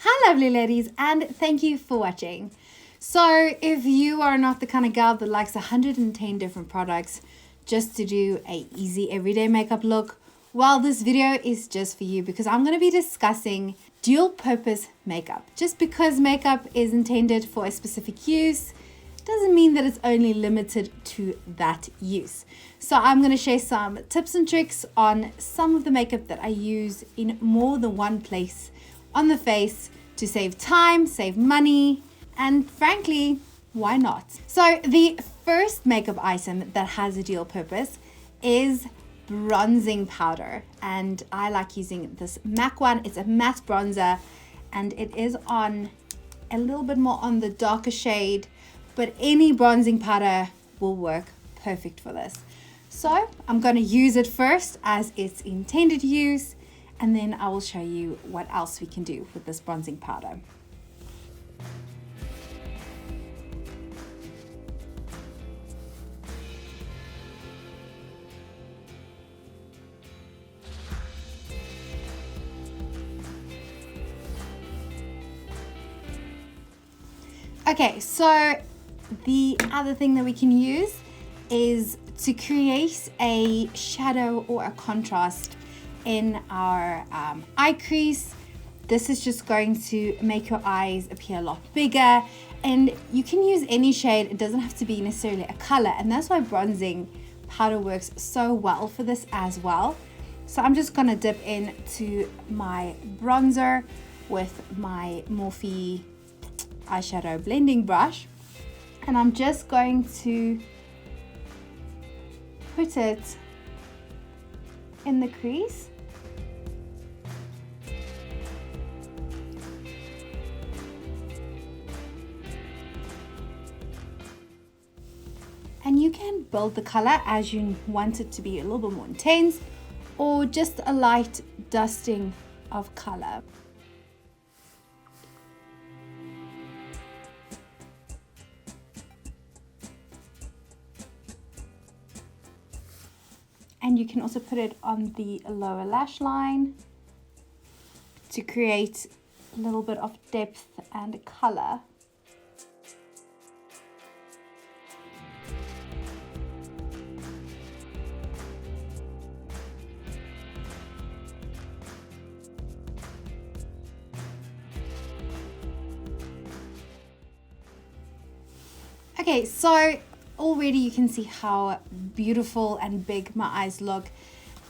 Hi lovely ladies, and thank you for watching. So if you are not the kind of girl that likes 110 different products just to do a easy everyday makeup look, well, this video is just for you because I'm going to be discussing dual purpose makeup. Just because makeup is intended for a specific use doesn't mean that it's only limited to that use. So I'm going to share some tips and tricks on some of the makeup that I use in more than one place on the face to save time, save money, and frankly, why not? So the first makeup item that has a dual purpose is bronzing powder, and I like using this MAC one. It's a matte bronzer and it is on a little bit more on the darker shade, but any bronzing powder will work perfect for this. So I'm going to use it first as its intended use, and then I will show you what else we can do with this bronzing powder. Okay, so the other thing that we can use is to create a shadow or a contrast in our eye crease. This is just going to make your eyes appear a lot bigger, and you can use any shade. It doesn't have to be necessarily a color, and that's why bronzing powder works so well for this as well. So I'm just gonna dip into my bronzer with my Morphe eyeshadow blending brush, and I'm just going to put it in the crease. And you can build the color as you want it to be a little bit more intense, or just a light dusting of color. And you can also put it on the lower lash line to create a little bit of depth and color. Okay, so already you can see how beautiful and big my eyes look,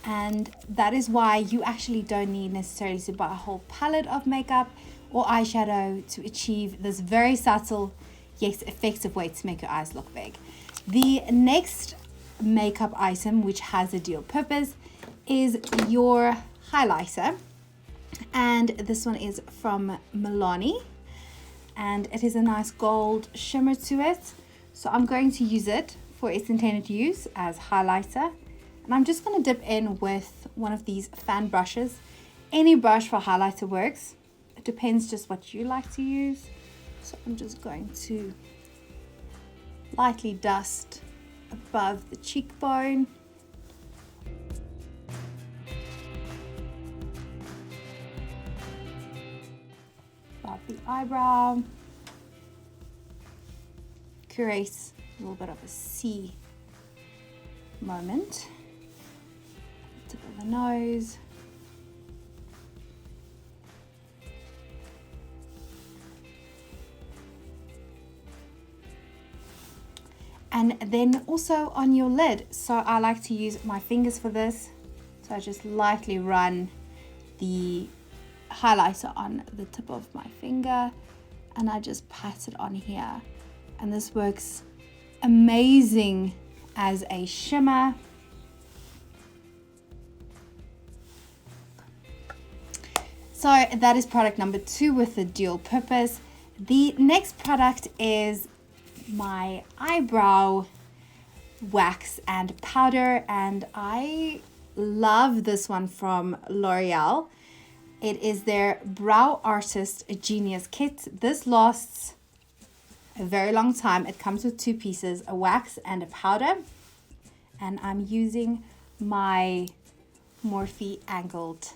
and that is why you actually don't need necessarily to buy a whole palette of makeup or eyeshadow to achieve this very subtle yet effective way to make your eyes look big. The next makeup item which has a dual purpose is your highlighter, and this one is from Milani, and it is a nice gold shimmer to it. So I'm going to use it for its intended use as highlighter, and I'm just going to dip in with one of these fan brushes. Any brush for highlighter works. It depends just what you like to use. So I'm just going to lightly dust above the cheekbone. Above the eyebrow. Create a little bit of a C moment. Tip of the nose. And then also on your lid. So I like to use my fingers for this. So I just lightly run the highlighter on the tip of my finger, and I just pat it on here. And this works amazing as a shimmer. So that is product number 2 with the dual purpose. The next product is my eyebrow wax and powder, and I love this one from Loreal. It is their Brow Artist Genius Kit. This lasts a very long time. It comes with 2 pieces, a wax and a powder, and I'm using my Morphe angled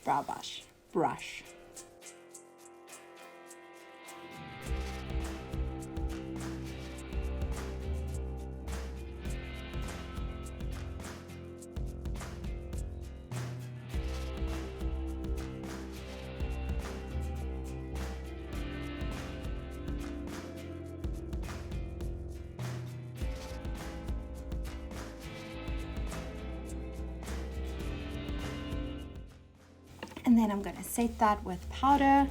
brow brush. And then I'm going to set that with powder.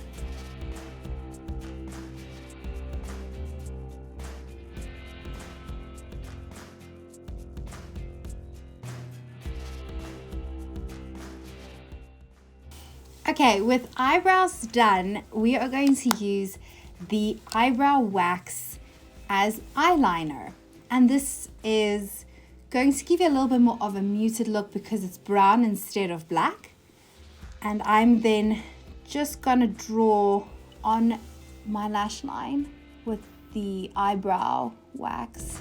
Okay, with eyebrows done, we are going to use the eyebrow wax as eyeliner. And this is going to give you a little bit more of a muted look because it's brown instead of black. And I'm then just gonna draw on my lash line with the eyebrow wax.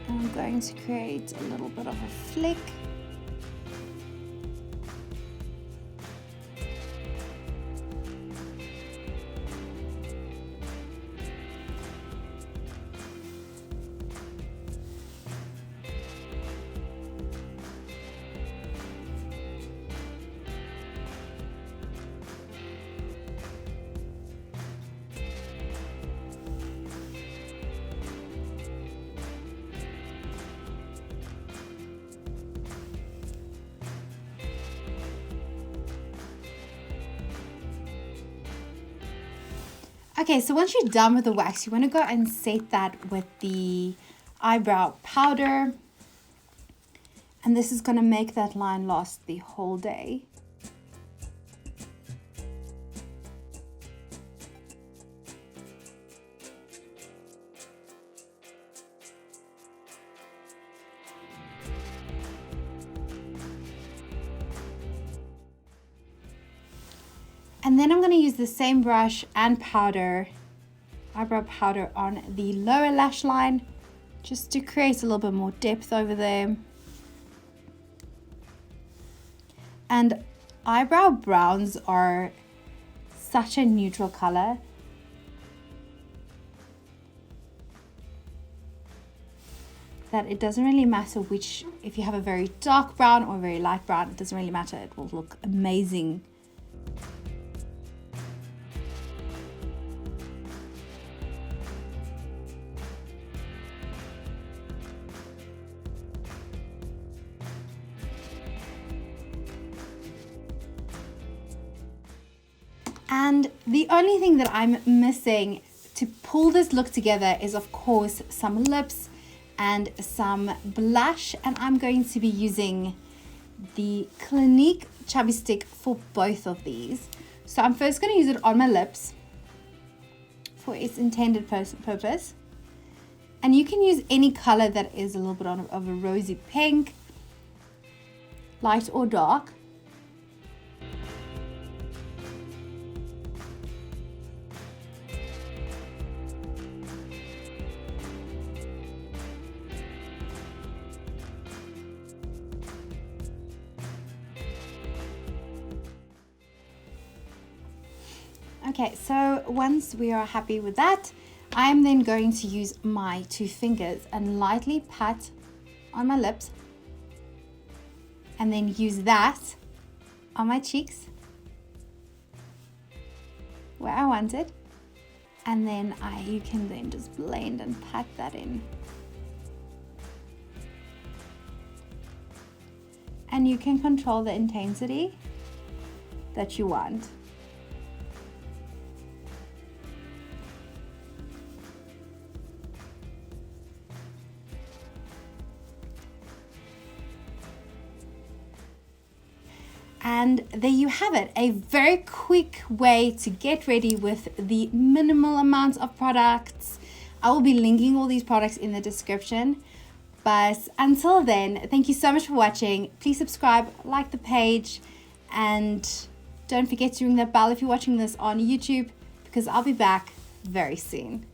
I'm going to create a little bit of a flick. Okay, so once you're done with the wax, you want to go and set that with the eyebrow powder. And this is going to make that line last the whole day. And then I'm going to use the same brush and powder, eyebrow powder, on the lower lash line, just to create a little bit more depth over there. And eyebrow browns are such a neutral color. That it doesn't really matter which, if you have a very dark brown or a very light brown, it doesn't really matter. It will look amazing. And the only thing that I'm missing to pull this look together is, of course, some lips and some blush. And I'm going to be using the Clinique Chubby Stick for both of these. So I'm first going to use it on my lips for its intended purpose. And you can use any color that is a little bit of a rosy pink, light or dark. Okay, so once we are happy with that, I'm then going to use my 2 fingers and lightly pat on my lips, and then use that on my cheeks where I want it, and then you can then just blend and pat that in. And you can control the intensity that you want. And there you have it, a very quick way to get ready with the minimal amount of products. I will be linking all these products in the description. But until then, thank you so much for watching. Please subscribe, like the page, and don't forget to ring that bell if you're watching this on YouTube, because I'll be back very soon.